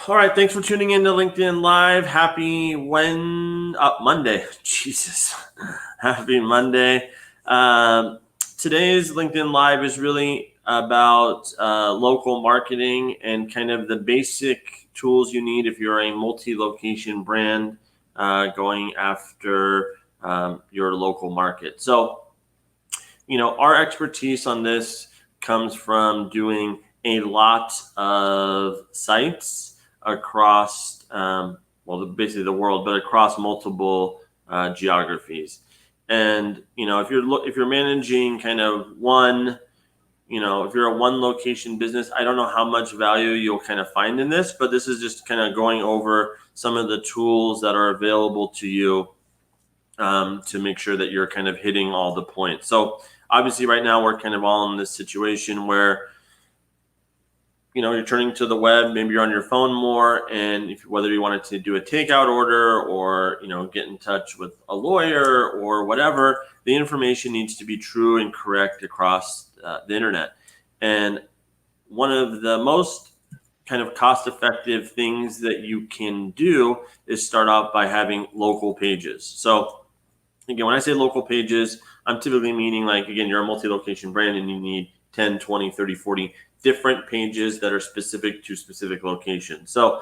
All right, thanks for tuning in to LinkedIn Live. Happy Monday. Jesus. Happy Monday. Today's LinkedIn Live is really about local marketing and kind of the basic tools you need if you're a multi-location brand going after your local market. So, our expertise on this comes from doing a lot of sites across, basically the world, but across multiple geographies. And if you're managing kind of one, if you're a one location business, I don't know how much value you'll kind of find in this, but this is just kind of going over some of the tools that are available to you to make sure that you're kind of hitting all the points. So obviously right now we're kind of all in this situation where you're turning to the web, maybe you're on your phone more, and whether you wanted to do a takeout order or get in touch with a lawyer or whatever, the information needs to be true and correct across the internet. And one of the most kind of cost-effective things that you can do is start out by having local pages. So again, when I say local pages, I'm typically meaning you're a multi-location brand and you need 10, 20, 30, 40 different pages that are specific to specific locations. So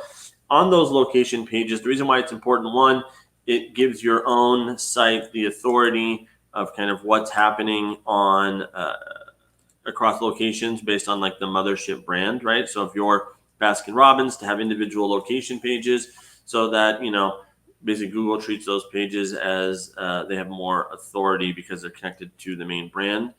on those location pages, the reason why it's important, one, it gives your own site the authority of kind of what's happening on across locations based on the mothership brand, right? So if you're Baskin Robbins, to have individual location pages so that, basically Google treats those pages as they have more authority because they're connected to the main brand.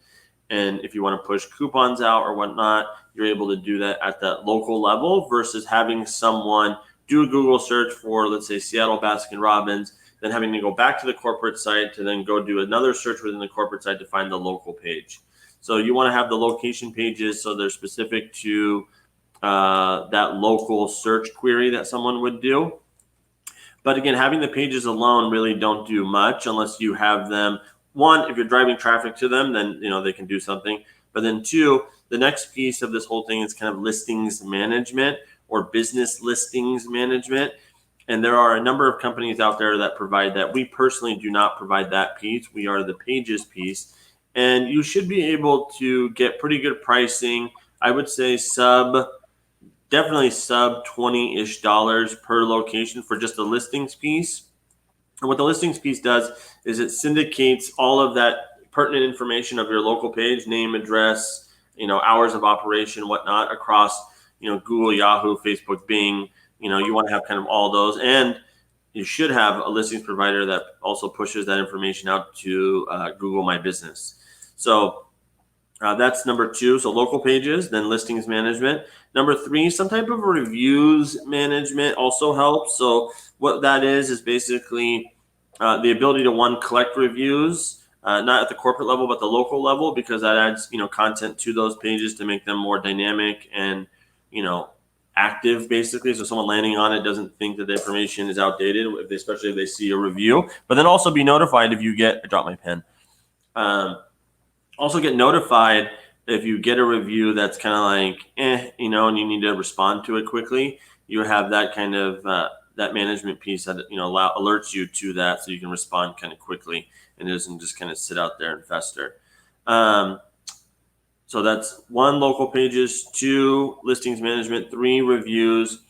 And if you want to push coupons out or whatnot, you're able to do that at that local level versus having someone do a Google search for, let's say, Seattle Baskin Robbins, then having to go back to the corporate site to then go do another search within the corporate site to find the local page. So you want to have the location pages so they're specific to that local search query that someone would do. But again, having the pages alone really don't do much unless you have them. One, if you're driving traffic to them, then they can do something. But then two, the next piece of this whole thing is kind of listings management or business listings management. And there are a number of companies out there that provide that. We personally do not provide that piece. We are the pages piece. And you should be able to get pretty good pricing. I would say definitely sub $20-ish per location for just the listings piece. And what the listings piece does is it syndicates all of that pertinent information of your local page, name, address, hours of operation, whatnot, across, Google, Yahoo, Facebook, Bing. You want to have kind of all those. And you should have a listings provider that also pushes that information out to Google My Business. So that's number two. So local pages, then listings management. Number three, some type of reviews management also helps. So what that is basically the ability to collect reviews, not at the corporate level, but the local level, because that adds, content to those pages to make them more dynamic and, active basically. So someone landing on it doesn't think that the information is outdated, especially if they see a review. But then also be notified if I dropped my pen. Also get notified if you get a review that's kind of and you need to respond to it quickly. You have that kind of that management piece that alerts you to that, so you can respond kind of quickly and it doesn't just kind of sit out there and fester. So that's one, local pages, two, listings management, three, reviews.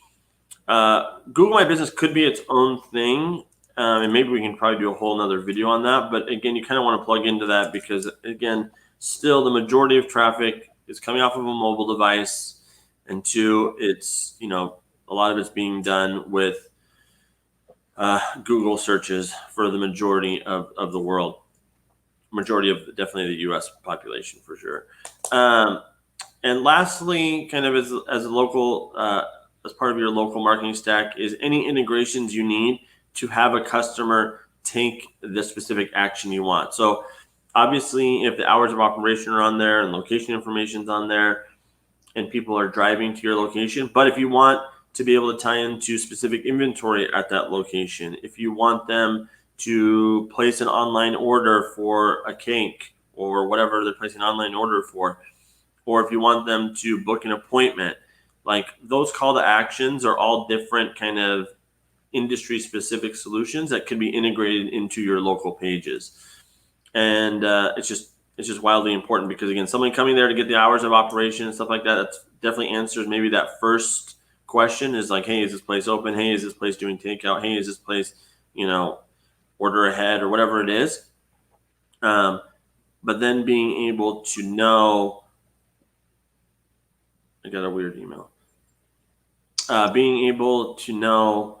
Google My Business could be its own thing. And maybe we can probably do a whole nother video on that. But again, you kind of want to plug into that because, again, still the majority of traffic is coming off of a mobile device. And two, it's, a lot of it's being done with Google searches for the majority of the world. Majority of definitely the U.S. population for sure. And lastly, kind of as a local, as part of your local marketing stack, is any integrations you need to have a customer take the specific action you want. So obviously, if the hours of operation are on there and location information is on there and people are driving to your location, but if you want to be able to tie into specific inventory at that location, if you want them to place an online order for a cake or whatever they're placing an online order for, or if you want them to book an appointment, like those call to actions are all different kind of industry specific solutions that can be integrated into your local pages. And it's just wildly important because, again, someone coming there to get the hours of operation and stuff like that, that's definitely answers maybe that first question is like, hey, is this place open? Hey, is this place doing takeout? Hey, is this place, order ahead or whatever it is. But then being able to know, I got a weird email. Being able to know,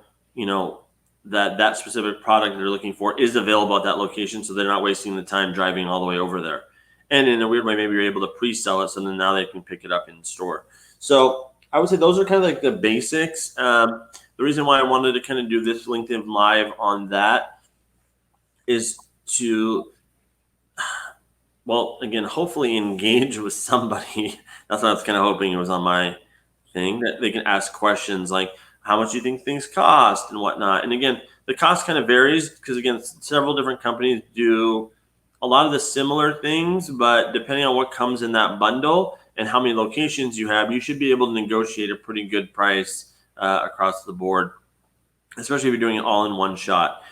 that specific product they're looking for is available at that location, so they're not wasting the time driving all the way over there. And in a weird way, maybe you're able to pre-sell it, so then now they can pick it up in store. So I would say those are kind of like the basics. The reason why I wanted to kind of do this LinkedIn Live on that is to, well, again, hopefully engage with somebody. That's what I was kind of hoping it was on my thing, that they can ask questions like, how much do you think things cost and whatnot. And again, the cost kind of varies because, again, several different companies do a lot of the similar things, but depending on what comes in that bundle and how many locations you have, you should be able to negotiate a pretty good price across the board, especially if you're doing it all in one shot.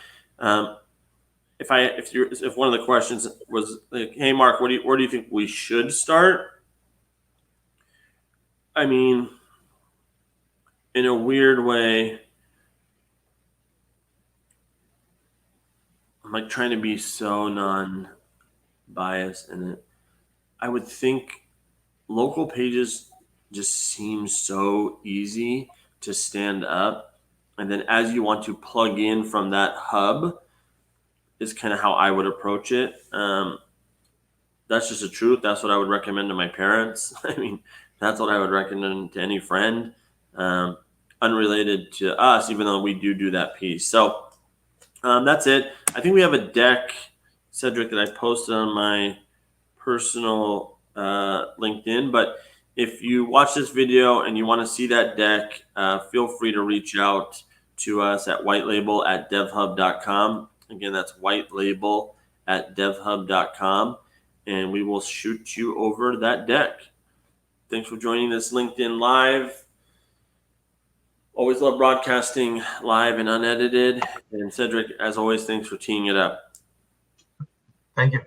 If one of the questions was like, hey Mark, where do you think we should start? I mean, in a weird way, I'm like trying to be so non-biased in it. I would think local pages just seem so easy to stand up. And then as you want to plug in from that hub is kind of how I would approach it. That's just the truth. That's what I would recommend to my parents. I mean, that's what I would recommend to any friend, unrelated to us, even though we do that piece. So that's it. I think we have a deck, Cedric, that I posted on my personal LinkedIn. But if you watch this video and you want to see that deck, feel free to reach out to us at whitelabel@devhub.com. Again, that's whitelabel@devhub.com. And we will shoot you over that deck. Thanks for joining this LinkedIn Live. Always love broadcasting live and unedited. And Cedric, as always, thanks for teeing it up. Thank you.